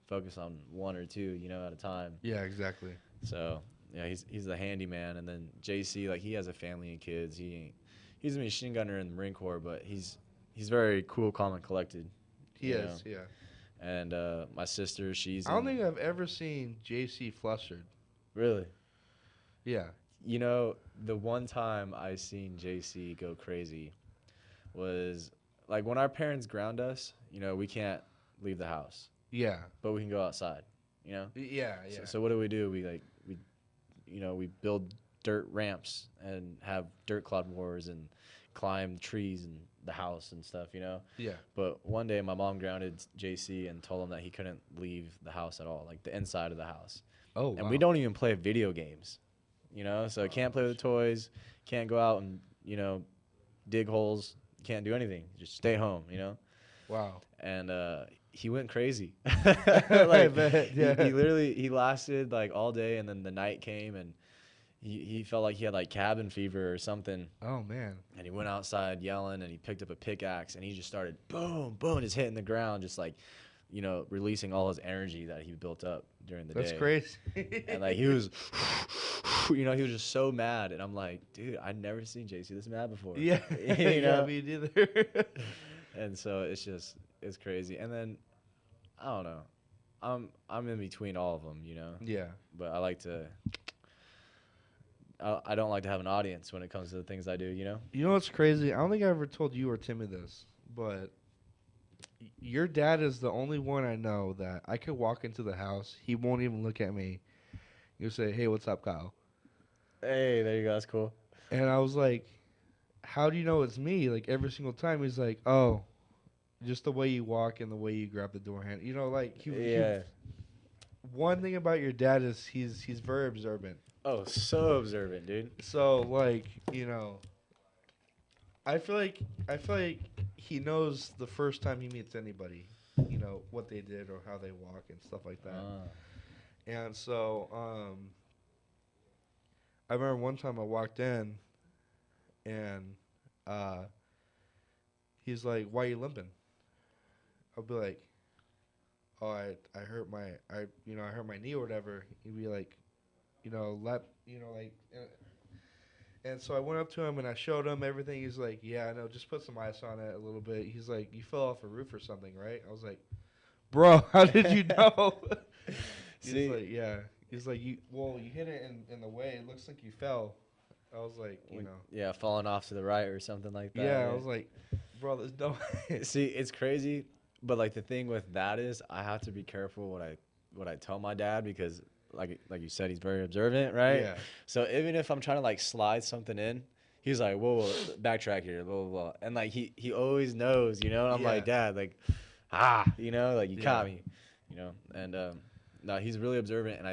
focus on one or two, at a time. Yeah, exactly. So yeah, he's the handyman, and then JC, like he has a family and kids. He's a machine gunner in the Marine Corps, but he's very cool, calm, and collected. He you is, know? yeah. And my sister, she's I don't think I've ever seen JC flustered. really. Yeah. The one time I seen JC go crazy was like when our parents ground us. We can't leave the house, Yeah. but we can go outside. Yeah, yeah. So what do? We build dirt ramps and have dirt clod wars and climb trees and the house and stuff, you know. Yeah. But one day my mom grounded JC and told him that he couldn't leave the house at all, like the inside of the house. Oh, And we don't even play video games, you know. So can't play with toys, can't go out and, you know, dig holes, can't do anything. Just stay home, you know. Wow. And he went crazy. I bet, yeah. He literally he lasted like all day, and then the night came, and he felt like he had like cabin fever or something. Oh man. And he went outside yelling, and he picked up a pickaxe, and he just started boom, boom, just hitting the ground, just like, you know, releasing all his energy that he built up during the day. That's crazy. And like he was, you know, he was just so mad, and I'm like, dude, I'd never seen JC this mad before. Yeah. You know? Yeah, me neither. And so it's crazy. And then I don't know, I'm in between all of them, you know. Yeah. But I like to. I don't like to have an audience when it comes to the things I do, you know? You know what's crazy? I don't think I ever told you or Timmy this, but your dad is the only one I know that I could walk into the house. He won't even look at me. He'll say, "Hey, what's up, Kyle?" Hey, there you go. That's cool. And I was like, "How do you know it's me?" Like every single time, he's like, "Oh, just the way you walk and the way you grab the door handle." You know, like one thing about your dad is he's very observant. Oh, so observant, dude. So like, you know, I feel like he knows the first time he meets anybody, you know, what they did or how they walk and stuff like that. And so I remember one time I walked in and he's like, "Why are you limping?" I'll be like, "Oh, I hurt my knee or whatever." He'd be like, and so I went up to him and I showed him everything. He's like, "Yeah, I know. Just put some ice on it a little bit." He's like, "You fell off a roof or something, right?" I was like, "Bro, how did you know?" He's like, "Yeah." He's like, "You hit it in the way. It looks like you fell." I was like, you know. Yeah, falling off to the right or something like that. Yeah, I was like, "Bro, there's no way." See, it's crazy, but like the thing with that is I have to be careful what I tell my dad, because like you said, he's very observant, right? Yeah. So even if I'm trying to like slide something in, he's like, whoa, backtrack here, blah, blah, blah. And like he always knows, you know? And I'm like, Dad, like, you know, like you caught me, you know? And no, he's really observant,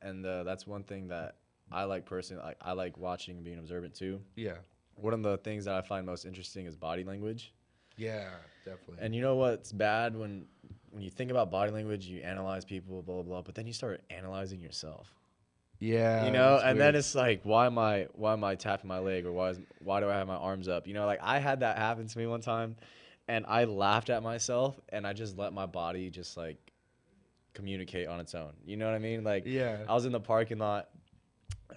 and that's one thing that I like personally. I like watching and being observant too. Yeah. One of the things that I find most interesting is body language. Yeah, definitely. And you know what's bad when you think about body language, you analyze people, blah, blah, blah, but then you start analyzing yourself. Yeah. You know, and weird. then it's like, why am I tapping my leg, or why do I have my arms up? You know, like I had that happen to me one time, and I laughed at myself, and I just let my body just like communicate on its own. You know what I mean? Like, I was in the parking lot,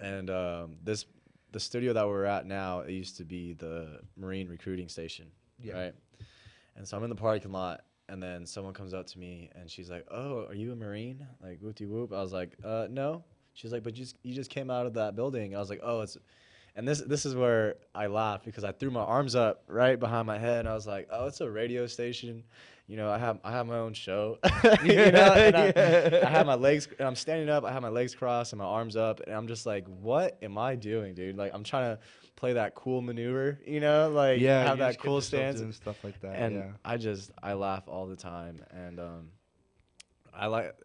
and the studio that we're at now, it used to be the Marine recruiting station, right? And so I'm in the parking lot, and then someone comes up to me, and she's like, "Oh, are you a Marine?" Like, whoop-de-whoop. I was like, no. She's like, "But you just came out of that building." I was like, "Oh, it's," and this is where I laughed, because I threw my arms up right behind my head, and I was like, "Oh, it's a radio station. You know, I have my own show." You know, and I have my legs, and I'm standing up. I have my legs crossed and my arms up, and I'm just like, "What am I doing, dude?" Like, I'm trying to play that cool maneuver, you know, like have that cool stance and stuff like that. And I laugh all the time, and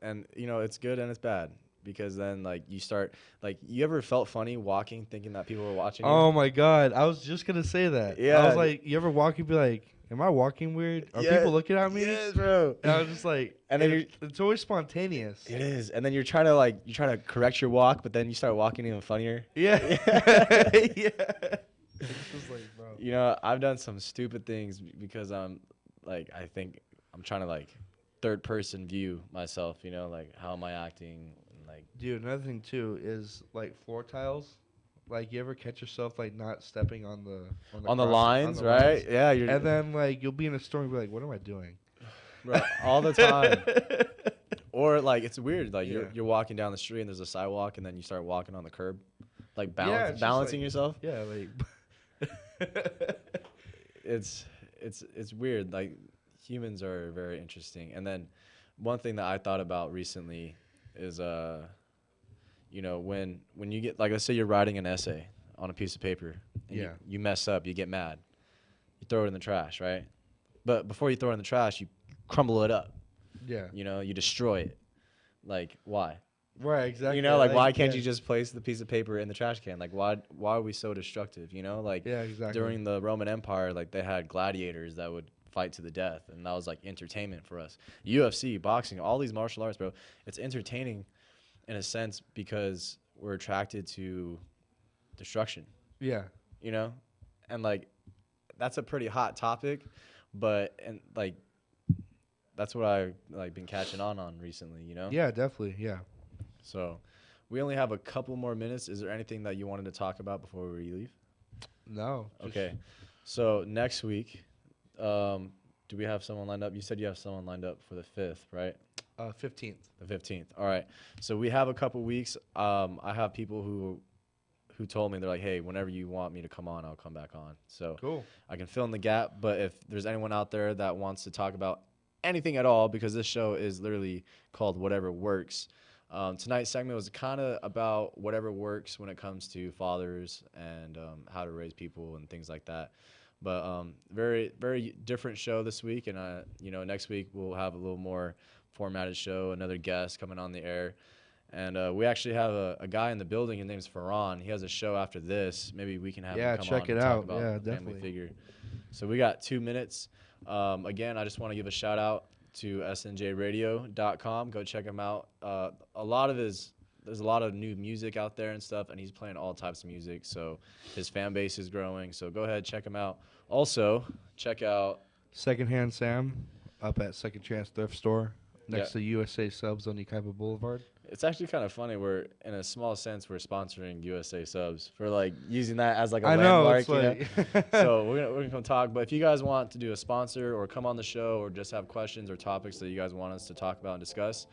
and you know, it's good and it's bad, because then like you start, like, you ever felt funny walking thinking that people were watching you? Oh my God, I was just gonna say that. Yeah. I was like, you ever walk and be like, "Am I walking weird? Are people looking at me?" Yes, bro. And I was just like, and then it's always spontaneous. It is, and then you're trying to correct your walk, but then you start walking even funnier. Yeah. Yeah. It's just like, bro. You know, I've done some stupid things because I'm like, I think I'm trying to like third person view myself, you know, like how am I acting, and like. Dude, another thing too is like floor tiles. Like, you ever catch yourself like not stepping on the lines, right? Yeah, and then like you'll be in a store and be like, "What am I doing?" Bro, all the time. Or like it's weird, like you're walking down the street and there's a sidewalk, and then you start walking on the curb, like balancing yourself. Yeah, like. It's weird. Like, humans are very interesting. And then one thing that I thought about recently is you know, when you get, like, let's say you're writing an essay on a piece of paper, and you mess up, you get mad. you throw it in the trash, right? But before you throw it in the trash, you crumble it up. Yeah. You know, you destroy it. Like, why? Right, exactly. You know, like why can't yeah. you just place the piece of paper in the trash can? Like, why are we so destructive? You know, like Yeah, exactly. during the Roman Empire, like they had gladiators that would fight to the death, and that was like entertainment for us. UFC, boxing, all these martial arts, bro. It's entertaining in a sense because we're attracted to destruction. Yeah. You know, and like that's a pretty hot topic, but and like that's what I like been catching on recently. You know. Yeah, definitely. Yeah. So, we only have a couple more minutes. Is there anything that you wanted to talk about before we leave? No. Okay. So, next week, do we have someone lined up? You said you have someone lined up for the 5th, right? 15th. The 15th. All right. So, we have a couple weeks. I have people who told me, they're like, hey, whenever you want me to come on, I'll come back on. So, Cool. I can fill in the gap. But if there's anyone out there that wants to talk about anything at all, because this show is literally called Whatever Works, tonight's segment was kind of about whatever works when it comes to fathers and how to raise people and things like that. But very, very different show this week. And, next week we'll have a little more formatted show, another guest coming on the air. And we actually have a guy in the building. His name's Farhan. He has a show after this. Maybe we can have him come check on it and out. talk about Yeah, Family definitely. Figure. So we got 2 minutes. Again, I just want to give a shout out to snjradio.com. Go check him out. There's a lot of new music out there and stuff, and he's playing all types of music. So his fan base is growing. So go ahead, check him out. Also, check out Secondhand Sam up at Second Chance Thrift Store next Yeah. to USA Subs on Ukaipa Boulevard. It's actually kind of funny. We're in a small sense we're sponsoring USA Subs for like using that as like a I know, landmark. it's You know? like So we're gonna come talk. But if you guys want to do a sponsor or come on the show or just have questions or topics that you guys want us to talk about and discuss,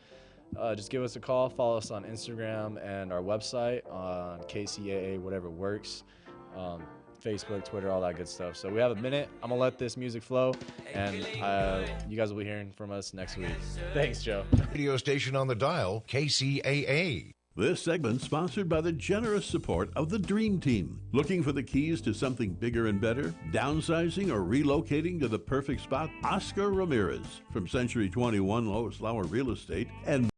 just give us a call. Follow us on Instagram and our website on KCAA, whatever works. Facebook, Twitter, all that good stuff. So we have a minute. I'm gonna let this music flow, and you guys will be hearing from us next week. Thanks, Joe. Radio station on the dial, KCAA. This segment sponsored by the generous support of the Dream Team. Looking for the keys to something bigger and better? Downsizing or relocating to the perfect spot? Oscar Ramirez from Century 21 Lois Lauer Real Estate and